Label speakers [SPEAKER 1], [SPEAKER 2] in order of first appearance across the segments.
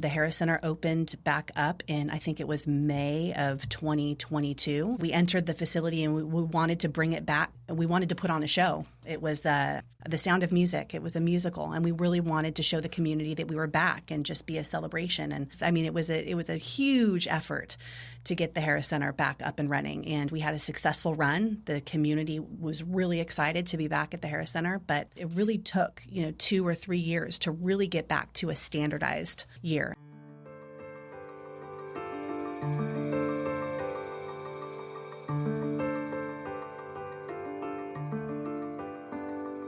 [SPEAKER 1] The Harris Center opened back up in, I think it was May of 2022. We entered the facility and we wanted to bring it back. We wanted to put on a show. It was the Sound of Music. It was a musical, and we really wanted to show the community that we were back and just be a celebration. And I mean, it was a huge effort to get the Harris Center back up and running, and we had a successful run. The community was really excited to be back at the Harris Center, but it really took 2 or 3 years to really get back to a standardized year.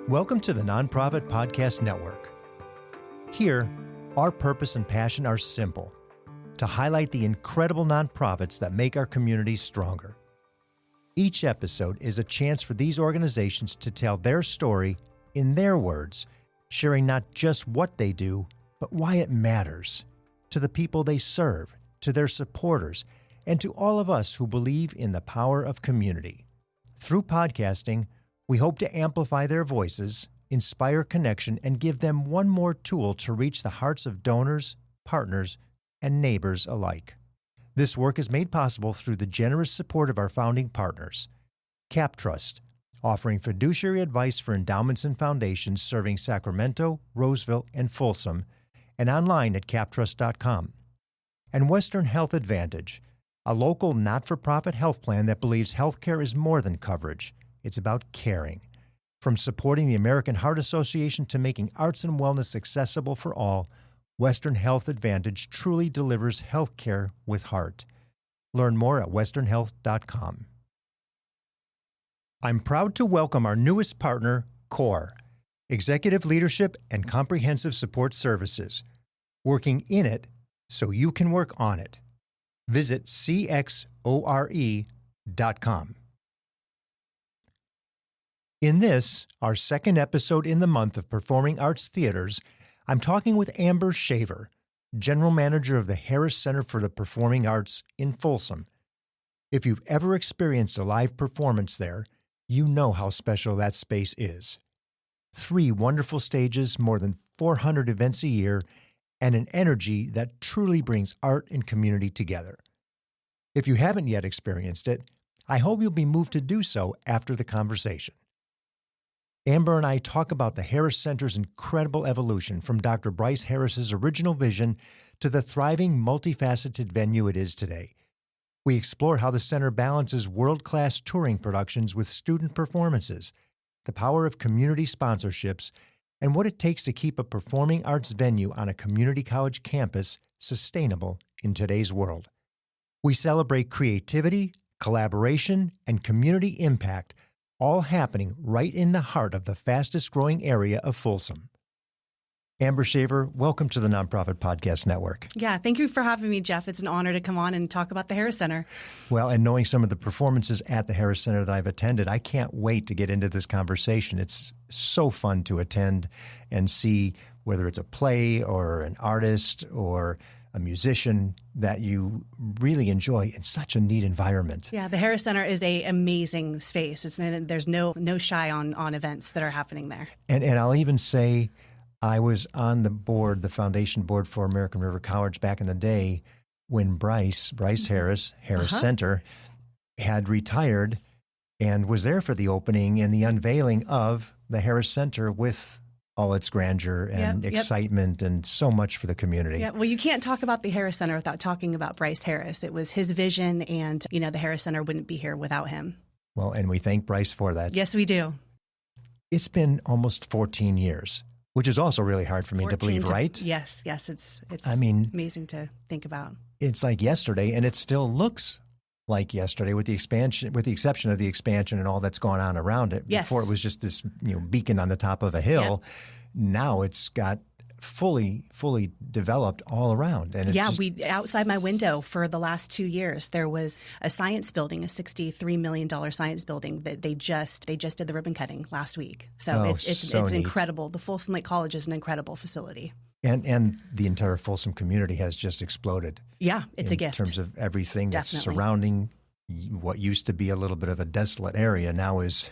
[SPEAKER 2] Welcome to the Nonprofit Podcast Network. Here, our purpose and passion are simple: to highlight the incredible nonprofits that make our communities stronger. Each episode is a chance for these organizations to tell their story in their words, sharing not just what they do, but why it matters to the people they serve, to their supporters, and to all of us who believe in the power of community. Through podcasting, we hope to amplify their voices, inspire connection, and give them one more tool to reach the hearts of donors, partners, and neighbors alike. This work is made possible through the generous support of our founding partners. CapTrust, offering fiduciary advice for endowments and foundations serving Sacramento, Roseville, and Folsom, and online at captrust.com. And Western Health Advantage, a local not-for-profit health plan that believes healthcare is more than coverage. It's about caring. From supporting the American Heart Association to making arts and wellness accessible for all, Western Health Advantage truly delivers healthcare with heart. Learn more at westernhealth.com. I'm proud to welcome our newest partner, CORE, Executive Leadership and Comprehensive Support Services, working in it so you can work on it. Visit cxore.com. In this, our second episode in the month of Performing Arts Theaters, I'm talking with Amber Shaver, General Manager of the Harris Center for the Performing Arts in Folsom. If you've ever experienced a live performance there, you know how special that space is. 3 wonderful stages, more than 400 events a year, and an energy that truly brings art and community together. If you haven't yet experienced it, I hope you'll be moved to do so after the conversation. Amber and I talk about the Harris Center's incredible evolution from Dr. Bryce Harris's original vision to the thriving, multifaceted venue it is today. We explore how the center balances world-class touring productions with student performances, the power of community sponsorships, and what it takes to keep a performing arts venue on a community college campus sustainable in today's world. We celebrate creativity, collaboration, and community impact, all happening right in the heart of the fastest-growing area of Folsom. Amber Shaver, welcome to the Nonprofit Podcast Network.
[SPEAKER 1] Yeah, thank you for having me, Jeff. It's an honor to come on and talk about the Harris Center.
[SPEAKER 2] Well, and knowing some of the performances at the Harris Center that I've attended, I can't wait to get into this conversation. It's so fun to attend and see whether it's a play or an artist or a musician that you really enjoy in such a neat environment.
[SPEAKER 1] Yeah, the Harris Center is an amazing space. There's no shy on events that are happening there. And
[SPEAKER 2] I'll even say I was on the board, the foundation board for American River College back in the day when Bryce Harris Center, had retired and was there for the opening and the unveiling of the Harris Center with all its grandeur and excitement and so much for the community.
[SPEAKER 1] Yeah, well, you can't talk about the Harris Center without talking about Bryce Harris. It was his vision, and, the Harris Center wouldn't be here without him.
[SPEAKER 2] Well, and we thank Bryce for that.
[SPEAKER 1] Yes, we do.
[SPEAKER 2] It's been almost 14 years, which is also really hard for me to believe, right?
[SPEAKER 1] Yes, it's amazing to think about.
[SPEAKER 2] It's like yesterday, and it still looks like yesterday with the exception of the expansion and all that's going on around it.
[SPEAKER 1] Yes.
[SPEAKER 2] Before it was just this beacon on the top of a hill. Yep. Now it's got fully developed all around. And outside my window for the last 2 years, there was a science building, a $63 million science building that they just did the ribbon cutting last week. So it's incredible. The Folsom Lake College is an incredible facility. And the entire Folsom community has just exploded.
[SPEAKER 1] Yeah, it's a gift.
[SPEAKER 2] In terms of everything that's
[SPEAKER 1] Definitely.
[SPEAKER 2] Surrounding what used to be a little bit of a desolate area now is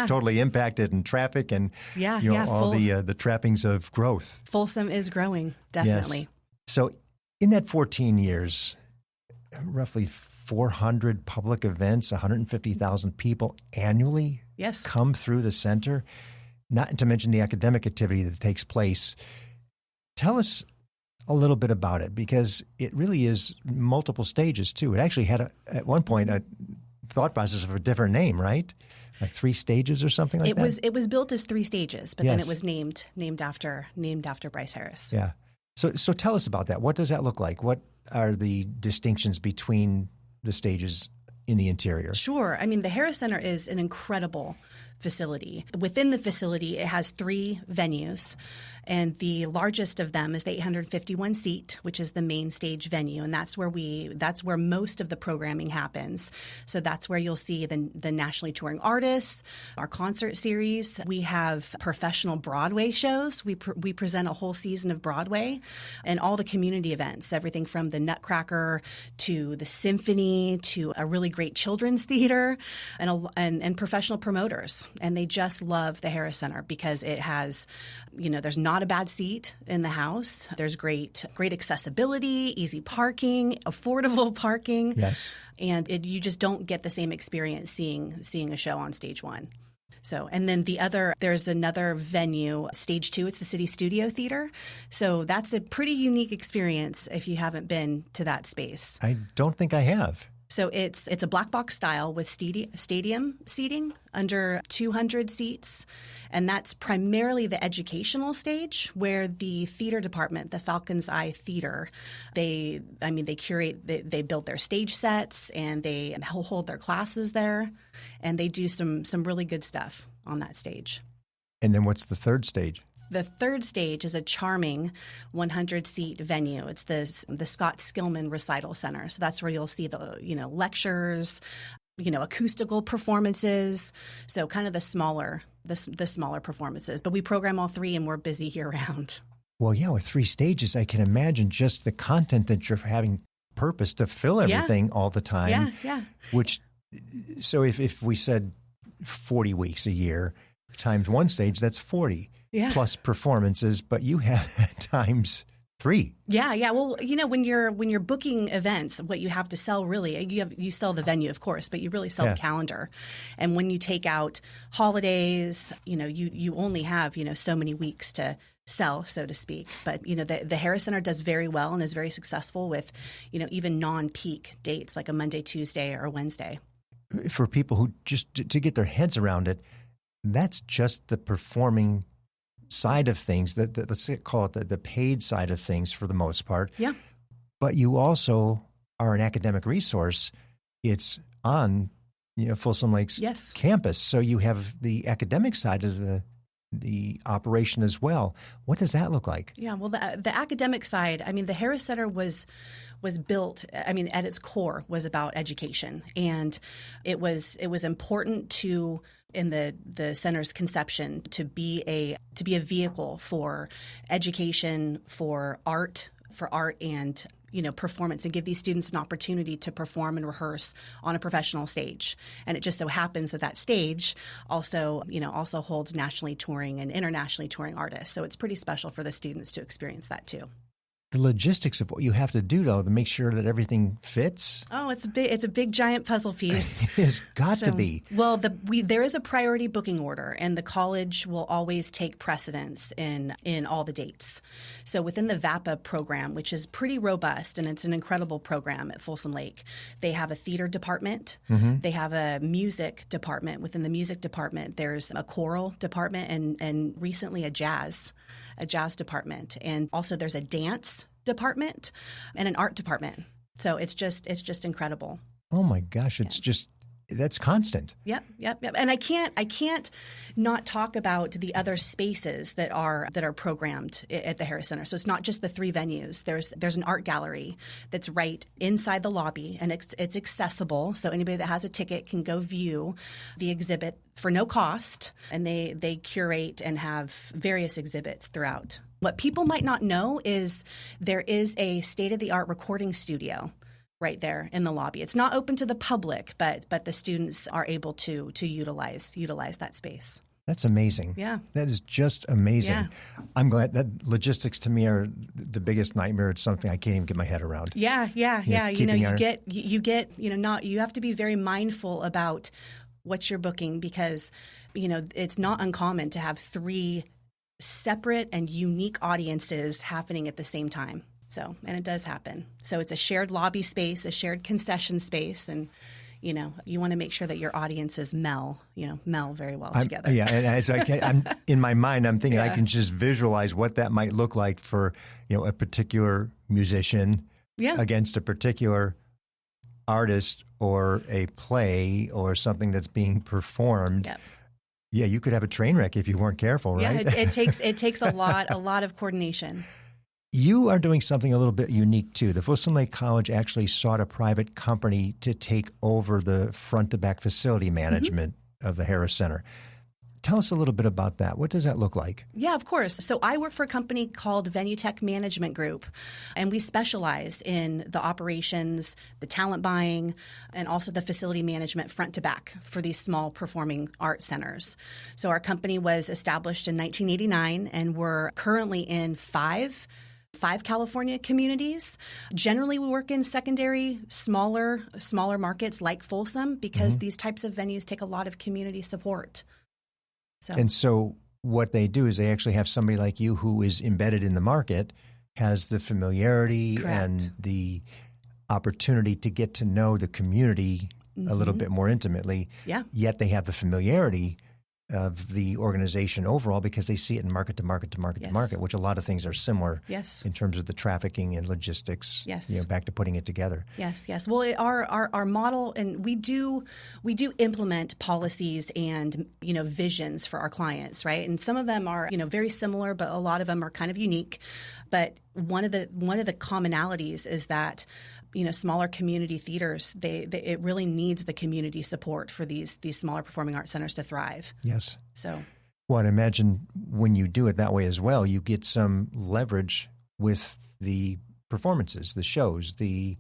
[SPEAKER 2] totally impacted in traffic and all the trappings of growth.
[SPEAKER 1] Folsom is growing, definitely.
[SPEAKER 2] Yes. So In that 14 years, roughly 400 public events, 150,000 people annually come through the center, not to mention the academic activity that takes place. Tell us a little bit about it, because it really is multiple stages too. It actually had at one point a thought process of a different name, right? Like 3 stages or something like that?
[SPEAKER 1] It was built as 3 stages, but then it was named after Bryce Harris.
[SPEAKER 2] Yeah. So tell us about that. What does that look like? What are the distinctions between the stages in the interior?
[SPEAKER 1] Sure. I mean, the Harris Center is an incredible facility. Within the facility, it has 3 venues, and the largest of them is the 851 seat, which is the main stage venue, and that's where most of the programming happens. So that's where you'll see the nationally touring artists, our concert series. We have professional Broadway shows. We present a whole season of Broadway, and all the community events, everything from the Nutcracker to the Symphony to a really great children's theater, and professional promoters. And they just love the Harris Center because it has, there's not a bad seat in the house. There's great accessibility, easy parking, affordable parking.
[SPEAKER 2] Yes.
[SPEAKER 1] And you just don't get the same experience seeing a show on stage 1. So, and then there's another venue, stage 2, it's the City Studio Theater. So that's a pretty unique experience if you haven't been to that space.
[SPEAKER 2] I don't think I have.
[SPEAKER 1] So it's a black box style with stadium seating under 200 seats, and that's primarily the educational stage where the theater department, the Falcon's Eye Theater, they curate, they build their stage sets and they hold their classes there, and they do some really good stuff on that stage.
[SPEAKER 2] And then what's the third stage?
[SPEAKER 1] The third stage is a charming 100-seat venue. It's the Scott Skillman Recital Center. So that's where you'll see the lectures, acoustical performances. So kind of the smaller performances. But we program all 3, and we're busy year round.
[SPEAKER 2] Well, yeah, with 3 stages, I can imagine just the content that you're having purpose to fill everything all the time.
[SPEAKER 1] Yeah.
[SPEAKER 2] So if we said 40 weeks a year times 1 stage, that's 40. Yeah. Plus performances, but you have times 3.
[SPEAKER 1] Yeah. Well, when you're booking events, what you have to sell really, you sell the venue, of course, but you really sell the calendar. And when you take out holidays, you only have so many weeks to sell, so to speak. But the Harris Center does very well and is very successful with even non-peak dates like a Monday, Tuesday, or Wednesday.
[SPEAKER 2] For people who just to get their heads around it, that's just the performing side of things, let's call it the paid side of things for the most part.
[SPEAKER 1] Yeah.
[SPEAKER 2] But you also are an academic resource. It's on Folsom Lake's campus. So you have the academic side of the operation as well. What does that look like? Yeah,
[SPEAKER 1] well, the academic side, the Harris Center was built, at its core was about education. And it was important to, in the center's conception, to be a vehicle for education, for art and performance, and give these students an opportunity to perform and rehearse on a professional stage. And it just so happens that stage also holds nationally touring and internationally touring artists. So it's pretty special for the students to experience that too.
[SPEAKER 2] The logistics of what you have to do, though, to make sure that everything fits.
[SPEAKER 1] Oh, it's a big giant puzzle piece.
[SPEAKER 2] It has got to be.
[SPEAKER 1] Well, there is a priority booking order, and the college will always take precedence in all the dates. So within the VAPA program, which is pretty robust, and it's an incredible program at Folsom Lake, they have a theater department. Mm-hmm. They have a music department. Within the music department, there's a choral department and recently a jazz department. And also there's a dance department and an art department. So it's just incredible.
[SPEAKER 2] Oh my gosh, that's constant.
[SPEAKER 1] Yep. And I can't not talk about the other spaces that are programmed at the Harris Center. So it's not just the 3 venues. There's an art gallery that's right inside the lobby, and it's accessible. So anybody that has a ticket can go view the exhibit for no cost, and they curate and have various exhibits throughout. What people might not know is there is a state-of-the-art recording studio right there in the lobby. It's not open to the public, but the students are able to utilize that space.
[SPEAKER 2] That's amazing.
[SPEAKER 1] Yeah.
[SPEAKER 2] That is just amazing.
[SPEAKER 1] Yeah.
[SPEAKER 2] I'm glad that logistics to me are the biggest nightmare. It's something I can't even get my head around.
[SPEAKER 1] Yeah. You have to be very mindful about what you're booking because, it's not uncommon to have 3 separate and unique audiences happening at the same time. So, and it does happen. So it's a shared lobby space, a shared concession space, and you want to make sure that your audiences meld very well together.
[SPEAKER 2] Yeah, and as I'm in my mind, I'm thinking I can just visualize what that might look like for a particular musician against a particular artist or a play or something that's being performed.
[SPEAKER 1] Yep.
[SPEAKER 2] Yeah, you could have a train wreck if you weren't careful, right?
[SPEAKER 1] Yeah, it takes a lot of coordination.
[SPEAKER 2] You are doing something a little bit unique, too. The Folsom Lake College actually sought a private company to take over the front-to-back facility management of the Harris Center. Tell us a little bit about that. What does that look like?
[SPEAKER 1] Yeah, of course. So I work for a company called Venue Tech Management Group, and we specialize in the operations, the talent buying, and also the facility management front to back for these small performing art centers. So our company was established in 1989, and we're currently in five California communities. Generally, we work in secondary, smaller markets like Folsom because these types of venues take a lot of community support. And so what they do is they actually have somebody like you who is embedded in the market, has the familiarity and the opportunity to get to know the community a little bit more intimately. Yeah. Yet they have the familiarity of the organization overall because they see it in market to market to market to market, which a lot of things are similar in terms of the trafficking and logistics, back to putting it together. Yes. Well, our model, and we do implement policies and, visions for our clients, right? And some of them are, very similar, but a lot of them are kind of unique. But one of the commonalities is that smaller community theaters, it really needs the community support for these smaller performing arts centers to thrive.
[SPEAKER 2] Yes.
[SPEAKER 1] So,
[SPEAKER 2] well, I'd imagine when you do it that way as well, you get some leverage with the performances, the shows, the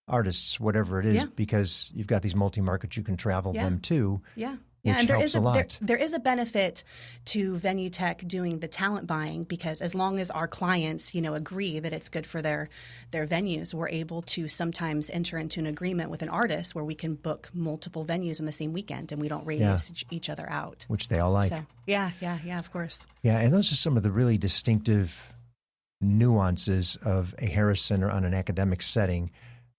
[SPEAKER 2] artists, whatever it is, because you've got these multi-markets you can travel them to. Yeah. Yeah, and
[SPEAKER 1] there is a benefit to Venue Tech doing the talent buying because as long as our clients, agree that it's good for their venues, we're able to sometimes enter into an agreement with an artist where we can book multiple venues in the same weekend and we don't radius each other out.
[SPEAKER 2] Which they all like.
[SPEAKER 1] So, yeah, of course.
[SPEAKER 2] Yeah, and those are some of the really distinctive nuances of a Harris Center on an academic setting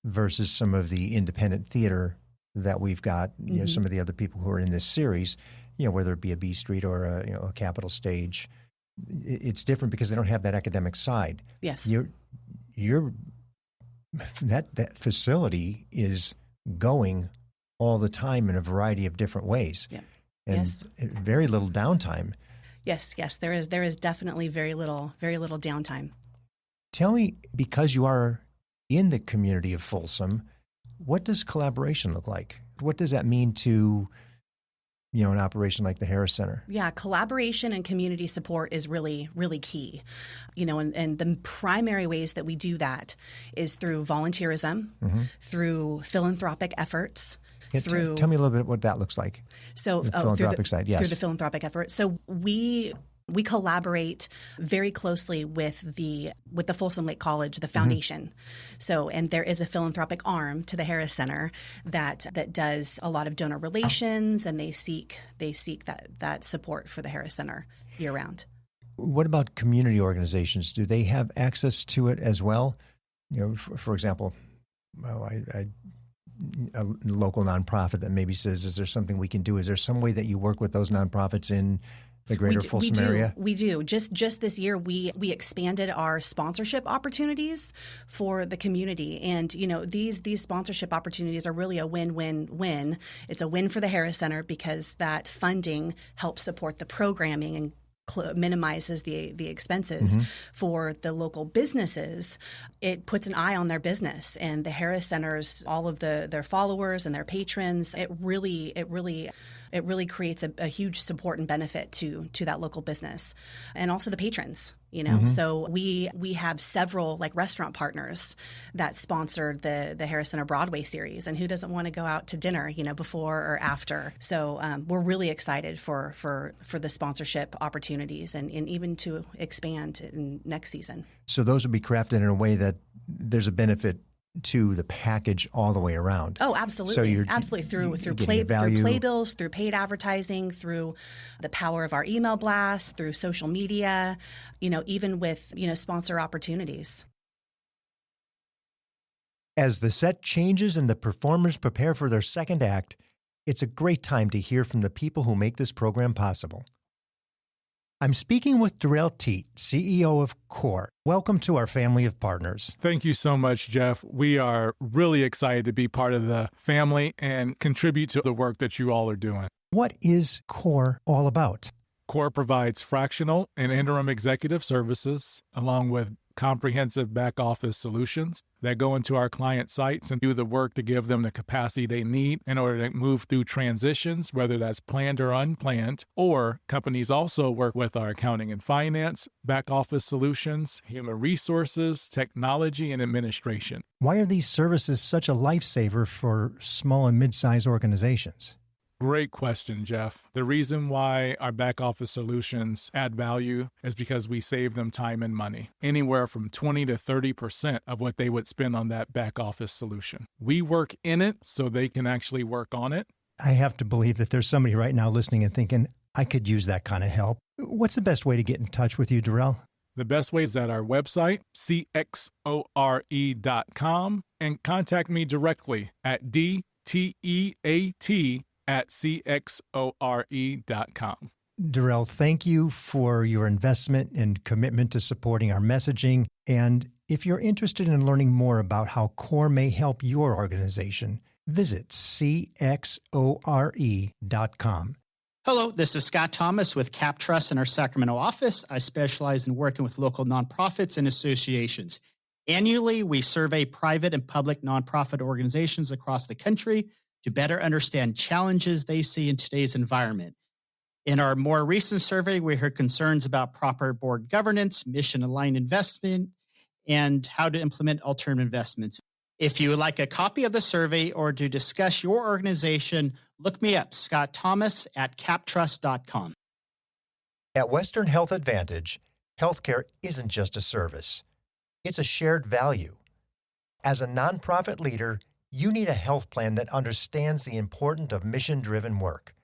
[SPEAKER 2] versus some of the independent theater that we've got, some of the other people who are in this series, whether it be a B Street or a Capitol Stage, it's different because they don't have that academic side.
[SPEAKER 1] Yes,
[SPEAKER 2] that facility is going all the time in a variety of different ways, and very little downtime.
[SPEAKER 1] Yes, there is definitely very little downtime.
[SPEAKER 2] Tell me, because you are in the community of Folsom, what does collaboration look like? What does that mean to, an operation like the Harris Center?
[SPEAKER 1] Yeah, collaboration and community support is really, really key. And the primary ways that we do that is through volunteerism, through philanthropic efforts.
[SPEAKER 2] Tell me a little bit what that looks like.
[SPEAKER 1] So
[SPEAKER 2] the philanthropic side, yes.
[SPEAKER 1] Through the philanthropic effort. So we collaborate very closely with the Folsom Lake College, the foundation. So, and there is a philanthropic arm to the Harris Center that does a lot of donor relations, and they seek that support for the Harris Center year round.
[SPEAKER 2] What about community organizations? Do they have access to it as well? For example, a local nonprofit that maybe says, "Is there something we can do?" Is there some way that you work with those nonprofits in the greater Folsom area?
[SPEAKER 1] We do. Just this year, we expanded our sponsorship opportunities for the community. And, these sponsorship opportunities are really a win-win-win. It's a win for the Harris Center because that funding helps support the programming and minimizes the expenses. For the local businesses. It puts an eye on their business, and the Harris Center's, all of their followers and their patrons, it really it really creates a huge support and benefit to that local business, and also the patrons. So we have several like restaurant partners that sponsored the Harris Center Broadway series, and who doesn't want to go out to dinner, before or after? So we're really excited for the sponsorship opportunities and even to expand in next season.
[SPEAKER 2] So those would be crafted in a way that there's a benefit to the package all the way around.
[SPEAKER 1] Oh, absolutely.
[SPEAKER 2] So you're
[SPEAKER 1] absolutely through
[SPEAKER 2] through
[SPEAKER 1] playbills, through paid advertising, through the power of our email blasts, through social media, even with, sponsor opportunities.
[SPEAKER 2] As the set changes and the performers prepare for their second act, it's a great time to hear from the people who make this program possible. I'm speaking with Darrell Teat, CEO of CORE. Welcome to our family of partners.
[SPEAKER 3] Thank you so much, Jeff. We are really excited to be part of the family and contribute to the work that you all are doing.
[SPEAKER 2] What is CORE all about?
[SPEAKER 3] CORE provides fractional and interim executive services, along with comprehensive back-office solutions that go into our client sites and do the work to give them the capacity they need in order to move through transitions, whether that's planned or unplanned. Or companies also work with our accounting and finance, back-office solutions, human resources, technology, and administration.
[SPEAKER 2] Why are these services such a lifesaver for small and mid-sized organizations?
[SPEAKER 3] Great question, Jeff. The reason why our back office solutions add value is because we save them time and money, anywhere from 20 to 30% of what they would spend on that back office solution. We work in it so they can actually work on it.
[SPEAKER 2] I have to believe that there's somebody right now listening and thinking, I could use that kind of help. What's the best way to get in touch with you, Darrell?
[SPEAKER 3] The best way is at our website, cxore.com, and contact me directly at dteat@cxore.com.
[SPEAKER 2] Darrell, thank you for your investment and commitment to supporting our messaging. And if you're interested in learning more about how CORE may help your organization, visit cxore.com.
[SPEAKER 4] Hello, this is Scott Thomas with Cap Trust in our Sacramento office. I specialize in working with local nonprofits and associations. Annually, we survey private and public nonprofit organizations across the country to better understand challenges they see in today's environment. In our more recent survey, we heard concerns about proper board governance, mission-aligned investment, and how to implement alternative investments. If you would like a copy of the survey or to discuss your organization, look me up, Scott Thomas at captrust.com.
[SPEAKER 2] At Western Health Advantage, healthcare isn't just a service. It's a shared value. As a nonprofit leader, you need a health plan that understands the importance of mission-driven work.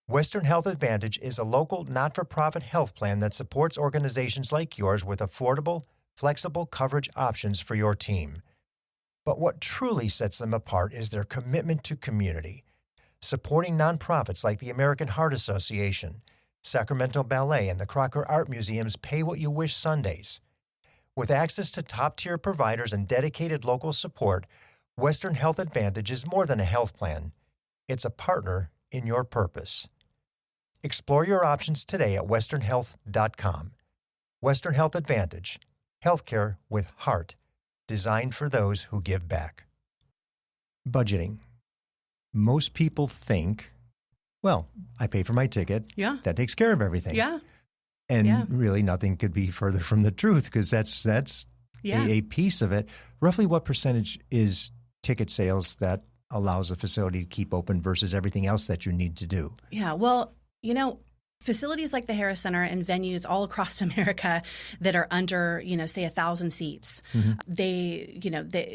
[SPEAKER 2] Western Health Advantage is a local, not-for-profit health plan that supports organizations like yours with affordable, flexible coverage options for your team. But what truly sets them apart is their commitment to community, supporting nonprofits like the American Heart Association, Sacramento Ballet, and the Crocker Art Museum's Pay What You Wish Sundays. With access to top-tier providers and dedicated local support, Western Health Advantage is more than a health plan. It's a partner in your purpose. Explore your options today at westernhealth.com. Western Health Advantage, healthcare with heart, designed for those who give back. Budgeting. Most people think, well, I pay for my ticket.
[SPEAKER 1] Yeah.
[SPEAKER 2] That takes care of everything.
[SPEAKER 1] Yeah.
[SPEAKER 2] And really nothing could be further from the truth, because that's a piece of it. Roughly what percentage is ticket sales that allows a facility to keep open versus everything else that you need to do?
[SPEAKER 1] Yeah, well, facilities like the Harris Center and venues all across America that are under, say 1,000 seats, they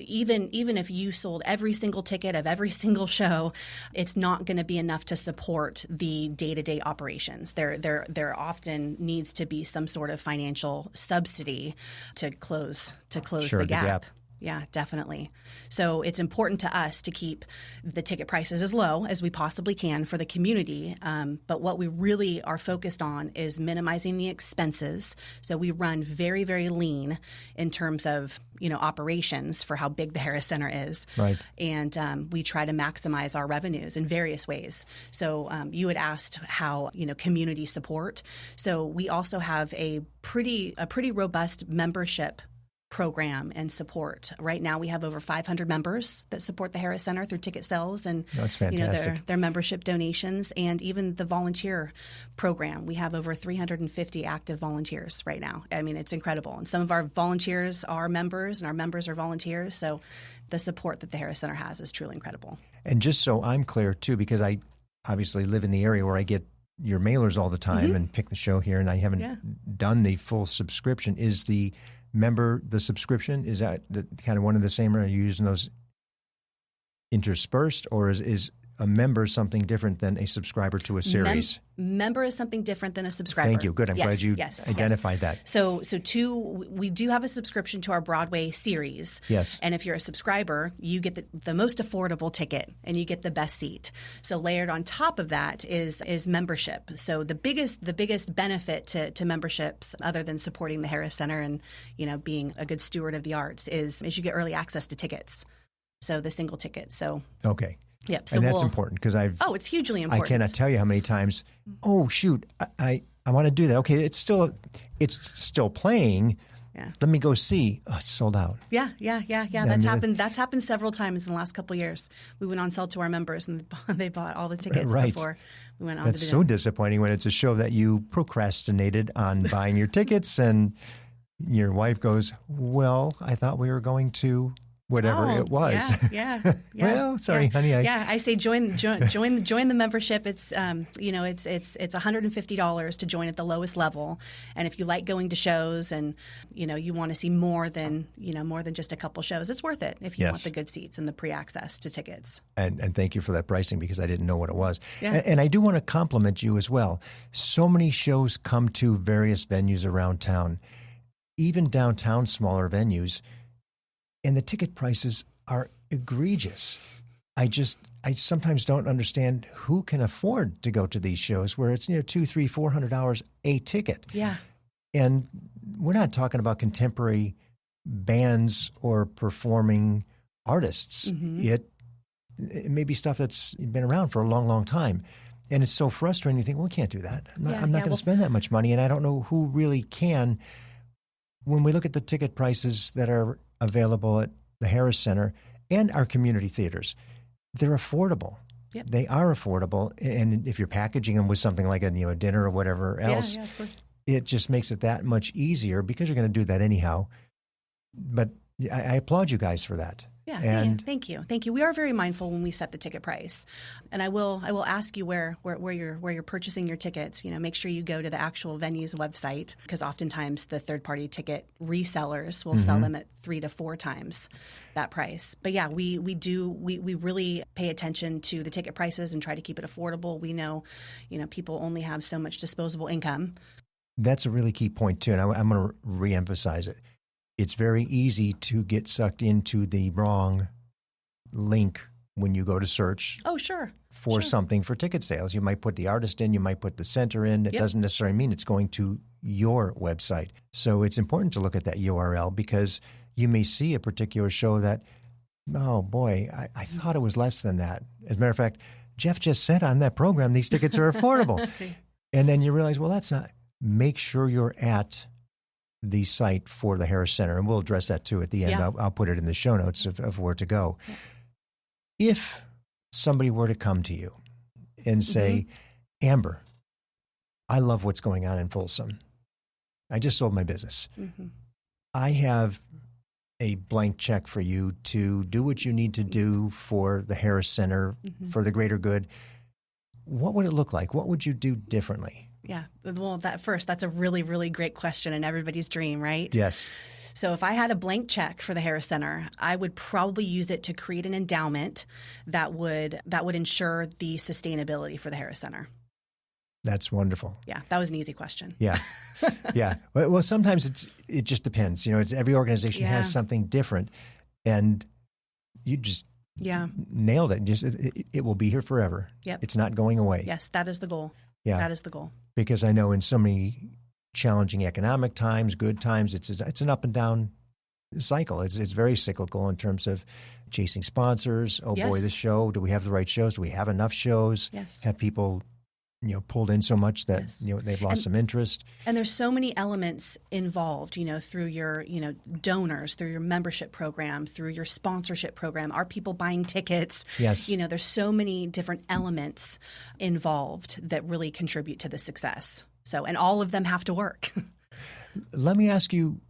[SPEAKER 1] even if you sold every single ticket of every single show, it's not going to be enough to support the day-to-day operations. There often needs to be some sort of financial subsidy to close the gap. Yeah, definitely. So it's important to us to keep the ticket prices as low as we possibly can for the community. But what we really are focused on is minimizing the expenses. So we run very, very lean in terms of, operations for how big the Harris Center is.
[SPEAKER 2] Right.
[SPEAKER 1] And we try to maximize our revenues in various ways. So you had asked how, community support. So we also have a pretty robust membership program and support. Right now, we have over 500 members that support the Harris Center through ticket sales and
[SPEAKER 2] That's fantastic.
[SPEAKER 1] Their membership donations, and even the volunteer program. We have over 350 active volunteers right now. I mean, it's incredible. And some of our volunteers are members, and our members are volunteers. So the support that the Harris Center has is truly incredible.
[SPEAKER 2] And just so I'm clear, too, because I obviously live in the area where I get your mailers all the time and pick the show here, and I haven't done the full subscription. Is the subscription, is that kind of one of the same? Are you using those interspersed, or is a member something different than a subscriber to a series?
[SPEAKER 1] Member is something different than a subscriber.
[SPEAKER 2] Thank you. Good. I'm glad you identified that.
[SPEAKER 1] So we do have a subscription to our Broadway series.
[SPEAKER 2] Yes.
[SPEAKER 1] And if you're a subscriber, you get the most affordable ticket and you get the best seat. So layered on top of that is membership. So the biggest benefit to memberships, other than supporting the Harris Center and being a good steward of the arts, is you get early access to tickets. So the single ticket. So
[SPEAKER 2] okay.
[SPEAKER 1] Yep. So
[SPEAKER 2] and that's important because
[SPEAKER 1] it's hugely important.
[SPEAKER 2] I cannot tell you how many times. Oh shoot, I want to do that. Okay, it's still playing.
[SPEAKER 1] Yeah.
[SPEAKER 2] Let me go see. Oh, it's sold out.
[SPEAKER 1] Yeah. That's happened several times in the last couple of years. We went on sale to our members, and they bought all the tickets before we went on.
[SPEAKER 2] That's so disappointing when it's a show that you procrastinated on buying your tickets, and your wife goes, "Well, I thought we were going to." Whatever it was.
[SPEAKER 1] Yeah.
[SPEAKER 2] Well, sorry, honey.
[SPEAKER 1] I say join the membership. It's it's $150 to join at the lowest level, and if you like going to shows and you want to see more than just a couple shows, it's worth it if you want the good seats and the pre-access to tickets.
[SPEAKER 2] And thank you for that pricing, because I didn't know what it was.
[SPEAKER 1] Yeah.
[SPEAKER 2] And I do want to compliment you as well. So many shows come to various venues around town, even downtown smaller venues. And the ticket prices are egregious. I sometimes don't understand who can afford to go to these shows where it's $200, $300, $400 a ticket.
[SPEAKER 1] Yeah.
[SPEAKER 2] And we're not talking about contemporary bands or performing artists.
[SPEAKER 1] Mm-hmm.
[SPEAKER 2] It may be stuff that's been around for a long, long time. And it's so frustrating. You think, well, we can't do that. I'm not going to spend that much money. And I don't know who really can. When we look at the ticket prices that are available at the Harris Center and our community theaters, they're affordable.
[SPEAKER 1] Yep.
[SPEAKER 2] They are affordable, and if you're packaging them with something like a dinner or whatever else,
[SPEAKER 1] of course.
[SPEAKER 2] It just makes it that much easier, because you're going to do that anyhow. But I applaud you guys for that.
[SPEAKER 1] Yeah,
[SPEAKER 2] and
[SPEAKER 1] thank you. We are very mindful when we set the ticket price, and I will ask you where you're purchasing your tickets. Make sure you go to the actual venue's website, because oftentimes the third-party ticket resellers will sell them at 3 to 4 times that price. But yeah, we really pay attention to the ticket prices and try to keep it affordable. We know, people only have so much disposable income.
[SPEAKER 2] That's a really key point too, and I'm going to reemphasize it. It's very easy to get sucked into the wrong link when you go to search for something for ticket sales. You might put the artist in, you might put the center in. It doesn't necessarily mean it's going to your website. So it's important to look at that URL, because you may see a particular show that, oh boy, I thought it was less than that. As a matter of fact, Jeff just said on that program, these tickets are affordable. And then you realize, well, that's not. Make sure you're at the site for the Harris Center, and we'll address that too at the end.
[SPEAKER 1] Yeah.
[SPEAKER 2] I'll put it in the show notes of where to go. Yeah. If somebody were to come to you and say, Amber, I love what's going on in Folsom. I just sold my business. I have a blank check for you to do what you need to do for the Harris Center, for the greater good. What would it look like? What would you do differently?
[SPEAKER 1] Yeah. Well, that's a really, really great question, and everybody's dream, right?
[SPEAKER 2] Yes.
[SPEAKER 1] So if I had a blank check for the Harris Center, I would probably use it to create an endowment that would ensure the sustainability for the Harris Center.
[SPEAKER 2] That's wonderful.
[SPEAKER 1] Yeah, that was an easy question.
[SPEAKER 2] Yeah. Yeah. Well, sometimes it just depends. It's every organization has something different, and you just nailed it. It will be here forever.
[SPEAKER 1] Yep.
[SPEAKER 2] It's not going away.
[SPEAKER 1] Yes, that is the goal.
[SPEAKER 2] Yeah.
[SPEAKER 1] That is the goal.
[SPEAKER 2] Because I know in so many challenging economic times, good times, it's an up and down cycle. It's very cyclical in terms of chasing sponsors. Oh boy, this show, do we have the right shows? Do we have enough shows?
[SPEAKER 1] Yes.
[SPEAKER 2] Have people, pulled in so much that,
[SPEAKER 1] Yes.
[SPEAKER 2] They've lost some interest.
[SPEAKER 1] And there's so many elements involved, through your, donors, through your membership program, through your sponsorship program, are people buying tickets?
[SPEAKER 2] Yes.
[SPEAKER 1] There's so many different elements involved that really contribute to the success. So, and all of them have to work.
[SPEAKER 2] Let me ask you,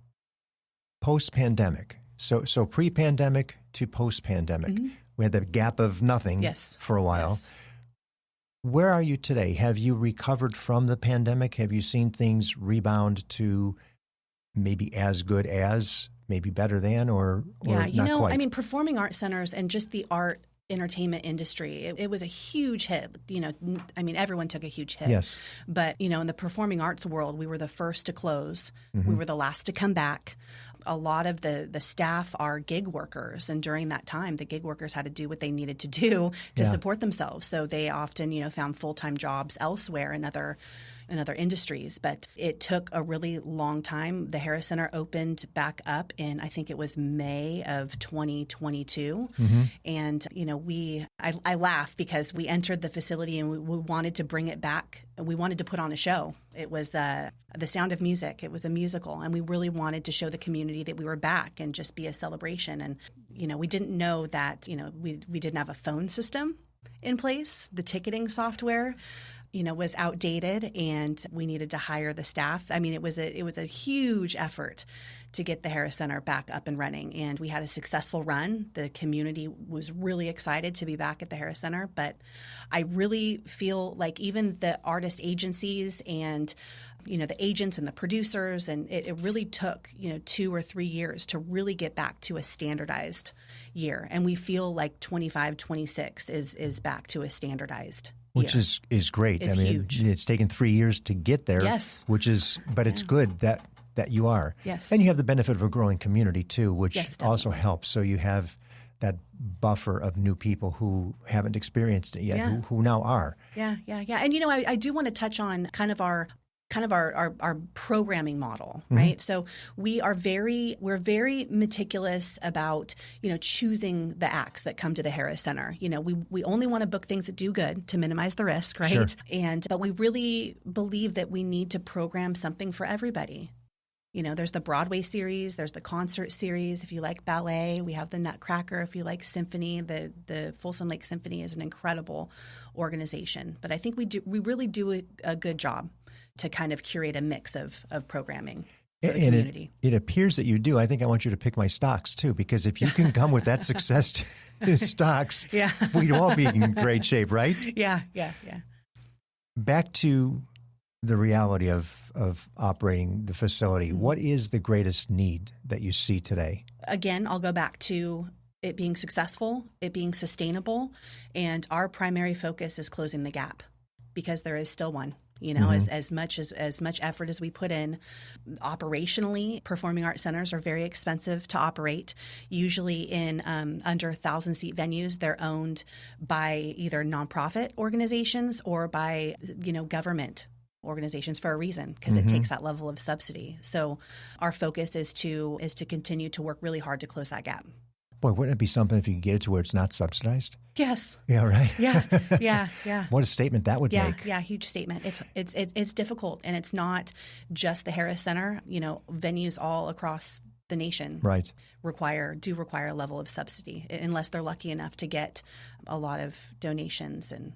[SPEAKER 2] post-pandemic, so pre-pandemic to post-pandemic, we had the gap of nothing
[SPEAKER 1] Yes.
[SPEAKER 2] for a while.
[SPEAKER 1] Yes.
[SPEAKER 2] Where are you today? Have you recovered from the pandemic? Have you seen things rebound to maybe as good as, maybe better than, or not quite?
[SPEAKER 1] I mean, performing arts centers and just the art entertainment industry, it was a huge hit. Everyone took a huge hit.
[SPEAKER 2] Yes.
[SPEAKER 1] But, in the performing arts world, we were the first to close. We were the last to come back. A lot of the staff are gig workers. And during that time, the gig workers had to do what they needed to do to support themselves. So they often, found full-time jobs elsewhere in other industries. But it took a really long time. The Harris Center opened back up in, I think it was May of 2022. And, I laugh because we entered the facility and we wanted to bring it back. We wanted to put on a show. It was the Sound of Music. It was a musical. And we really wanted to show the community that we were back and just be a celebration. And, we didn't know that, we didn't have a phone system in place. The ticketing software was outdated, and we needed to hire the staff. I mean, it was a huge effort to get the Harris Center back up and running, and we had a successful run. The community was really excited to be back at the Harris Center, but I really feel like even the artist agencies and the agents and the producers, and it really took 2 or 3 years to really get back to a standardized year, and we feel like 25, 26 is back to a standardized
[SPEAKER 2] Which
[SPEAKER 1] year.
[SPEAKER 2] is great.
[SPEAKER 1] It's huge.
[SPEAKER 2] It's taken 3 years to get there.
[SPEAKER 1] Yes.
[SPEAKER 2] But it's good that you are.
[SPEAKER 1] Yes.
[SPEAKER 2] And you have the benefit of a growing community too, which
[SPEAKER 1] Yes,
[SPEAKER 2] also
[SPEAKER 1] definitely.
[SPEAKER 2] helps. So you have that buffer of new people who haven't experienced it yet,
[SPEAKER 1] Yeah.
[SPEAKER 2] who now are.
[SPEAKER 1] Yeah. And I do want to touch on kind of our programming model, right? So we're very meticulous about, choosing the acts that come to the Harris Center. We only want to book things that do good to minimize the risk, right?
[SPEAKER 2] Sure.
[SPEAKER 1] But we really believe that we need to program something for everybody. There's the Broadway series, there's the concert series. If you like ballet, we have the Nutcracker. If you like symphony, the Folsom Lake Symphony is an incredible organization. But I think we really do a good job to kind of curate a mix of programming for the community.
[SPEAKER 2] It appears that you do. I think I want you to pick my stocks too, because if you can come with that success to stocks, we'd all be in great shape, right?
[SPEAKER 1] Yeah.
[SPEAKER 2] Back to the reality of operating the facility. What is the greatest need that you see today?
[SPEAKER 1] Again, I'll go back to it being successful, it being sustainable, and our primary focus is closing the gap, because there is still one. As much effort as we put in operationally, performing arts centers are very expensive to operate. Usually in under 1,000-seat venues, they're owned by either nonprofit organizations or by government organizations for a reason, because it takes that level of subsidy. So our focus is to continue to work really hard to close that gap.
[SPEAKER 2] Boy, wouldn't it be something if you could get it to where it's not subsidized?
[SPEAKER 1] Yes.
[SPEAKER 2] Yeah, right.
[SPEAKER 1] Yeah.
[SPEAKER 2] What a statement that would make.
[SPEAKER 1] Yeah, huge statement. It's difficult, and it's not just the Harris Center. Venues all across the nation require a level of subsidy, unless they're lucky enough to get a lot of donations. And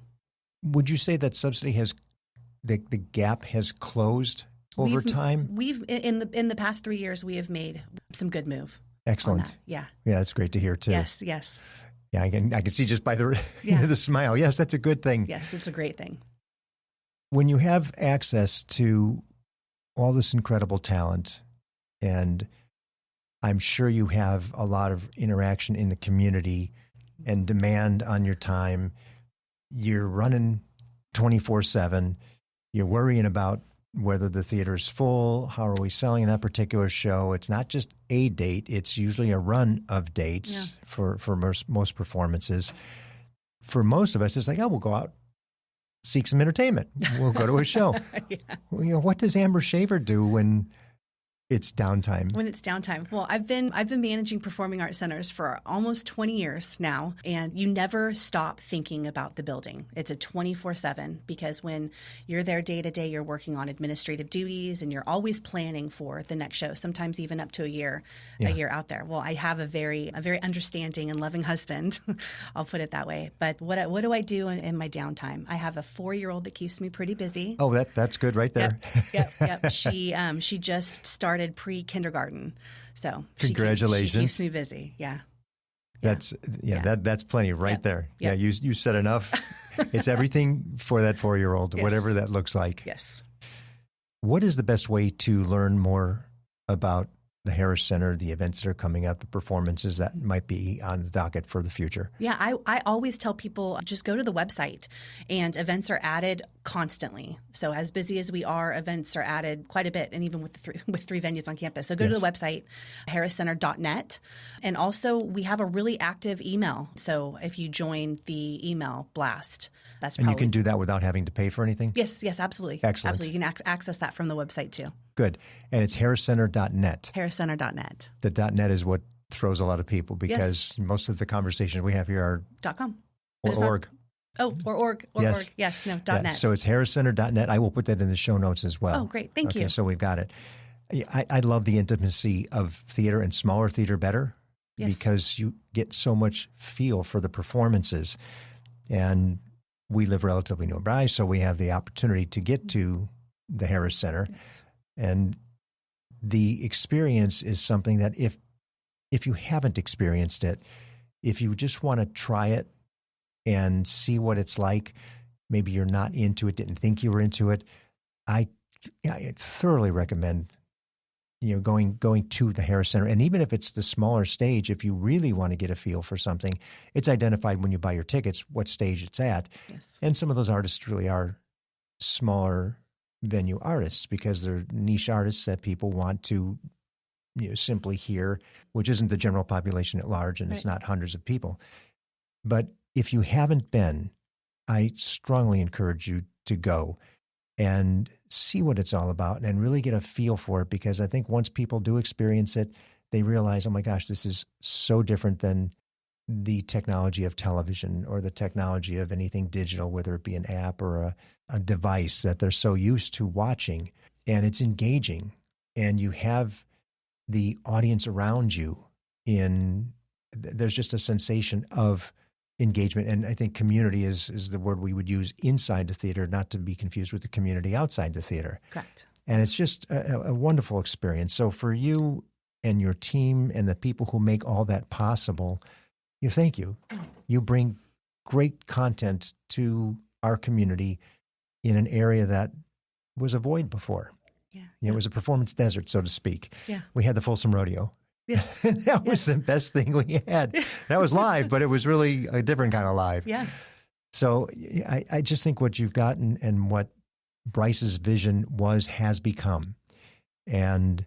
[SPEAKER 2] would you say that subsidy has the gap has closed over time?
[SPEAKER 1] We've in the past 3 years, we have made some good move.
[SPEAKER 2] Excellent.
[SPEAKER 1] Yeah,
[SPEAKER 2] that's great to hear too.
[SPEAKER 1] Yes.
[SPEAKER 2] Yeah, I can see just by the the smile. Yes, that's a good thing.
[SPEAKER 1] Yes, it's a great thing.
[SPEAKER 2] When you have access to all this incredible talent, and I'm sure you have a lot of interaction in the community and demand on your time, you're running 24/7. You're worrying about whether the theater is full, how are we selling that particular show. It's not just a date. It's usually a run of dates for most performances. For most of us, it's like, we'll go out, seek some entertainment. We'll go to a show. What does Amber Shaver do when it's downtime.
[SPEAKER 1] When it's downtime. Well, I've been managing performing arts centers for almost 20 years now, and you never stop thinking about the building. It's a 24/7 because when you're there day to day, you're working on administrative duties and you're always planning for the next show, sometimes even up to a year out there. Well, I have a very understanding and loving husband. I'll put it that way. But what do I do in my downtime? I have a 4-year-old that keeps me pretty busy.
[SPEAKER 2] Oh, that's good right there.
[SPEAKER 1] Yep. She just started pre-kindergarten, so
[SPEAKER 2] congratulations.
[SPEAKER 1] She keeps me busy.
[SPEAKER 2] That's plenty right there.
[SPEAKER 1] Yep.
[SPEAKER 2] Yeah, you said enough. It's everything for that 4-year-old,
[SPEAKER 1] Yes.
[SPEAKER 2] whatever that looks like.
[SPEAKER 1] Yes.
[SPEAKER 2] What is the best way to learn more about the Harris Center, the events that are coming up, the performances that might be on the docket for the future?
[SPEAKER 1] Yeah, I always tell people just go to the website, and events are added constantly. So as busy as we are, events are added quite a bit, and even with three venues on campus. So go to the website, harriscenter.net. And also we have a really active email. So if you join the email blast, that's
[SPEAKER 2] And you can do that without having to pay for anything?
[SPEAKER 1] Yes, absolutely.
[SPEAKER 2] Excellent.
[SPEAKER 1] Absolutely. You can access that from the website too.
[SPEAKER 2] Good. And it's harriscenter.net.
[SPEAKER 1] harriscenter.net.
[SPEAKER 2] The .net is what throws a lot of people because most of the conversations we have here are
[SPEAKER 1] .com.
[SPEAKER 2] or .org.
[SPEAKER 1] Oh, or .org.
[SPEAKER 2] Yes.
[SPEAKER 1] .org. Yes, no,
[SPEAKER 2] Yeah,
[SPEAKER 1] .net.
[SPEAKER 2] so it's harriscenter.net. I will put that in the show notes as well.
[SPEAKER 1] Oh, great. Thank you.
[SPEAKER 2] Okay, so we've got it. I love the intimacy of theater and smaller theater better because you get so much feel for the performances. And we live relatively nearby, so we have the opportunity to get to the Harris Center.
[SPEAKER 1] Yes.
[SPEAKER 2] And the experience is something that if you haven't experienced it, if you just want to try it and see what it's like, maybe you're not into it, didn't think you were into it, I thoroughly recommend going to the Harris Center. And even if it's the smaller stage, if you really want to get a feel for something, it's identified when you buy your tickets what stage it's at.
[SPEAKER 1] Yes.
[SPEAKER 2] And some of those artists really are smaller venue artists because they're niche artists that people want to simply hear, which isn't the general population at large, and it's not hundreds of people. But if you haven't been, I strongly encourage you to go and see what it's all about and really get a feel for it, because I think once people do experience it, they realize, oh my gosh, this is so different than the technology of television or the technology of anything digital, whether it be an app or a device that they're so used to watching. And it's engaging, and you have the audience around you there's just a sensation of engagement. And I think community is the word we would use inside the theater, not to be confused with the community outside the theater.
[SPEAKER 1] Correct.
[SPEAKER 2] And it's just a wonderful experience. So for you and your team and the people who make all that possible, thank you. You bring great content to our community in an area that was a void before.
[SPEAKER 1] Yeah.
[SPEAKER 2] It was a performance desert, so to speak.
[SPEAKER 1] Yeah.
[SPEAKER 2] We had the Folsom Rodeo.
[SPEAKER 1] Yes.
[SPEAKER 2] That was the best thing we had. That was live, but it was really a different kind of live.
[SPEAKER 1] Yeah.
[SPEAKER 2] So I just think what you've gotten and what Bryce's vision has become. And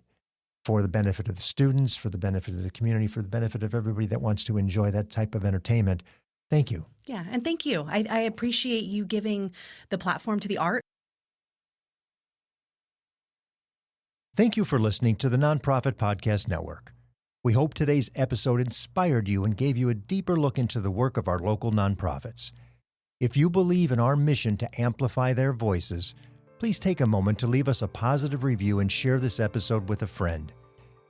[SPEAKER 2] for the benefit of the students, for the benefit of the community, for the benefit of everybody that wants to enjoy that type of entertainment, thank you.
[SPEAKER 1] Yeah, and thank you. I appreciate you giving the platform to the art.
[SPEAKER 2] Thank you for listening to the Nonprofit Podcast Network. We hope today's episode inspired you and gave you a deeper look into the work of our local nonprofits. If you believe in our mission to amplify their voices, please take a moment to leave us a positive review and share this episode with a friend.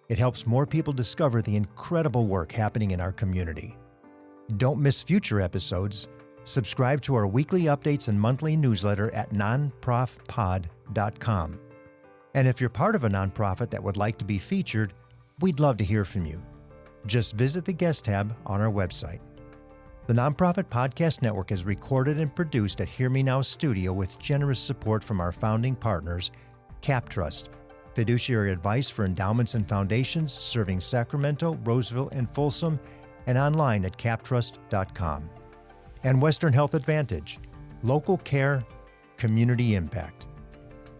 [SPEAKER 2] It helps more people discover the incredible work happening in our community. Don't miss future episodes. Subscribe to our weekly updates and monthly newsletter at nonprofpod.com. And if you're part of a nonprofit that would like to be featured, we'd love to hear from you. Just visit the guest tab on our website. The Nonprofit Podcast Network is recorded and produced at Hear Me Now Studio with generous support from our founding partners, CapTrust, fiduciary advice for endowments and foundations serving Sacramento, Roseville, and Folsom, and online at captrust.com. And Western Health Advantage, local care, community impact.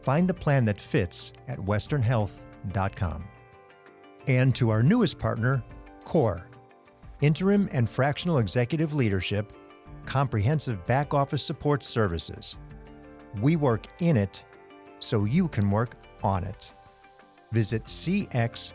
[SPEAKER 2] Find the plan that fits at westernhealth.com. And to our newest partner, CORE, Interim and Fractional Executive Leadership, Comprehensive Back Office Support Services. We work in it so you can work on it. Visit cxore.com.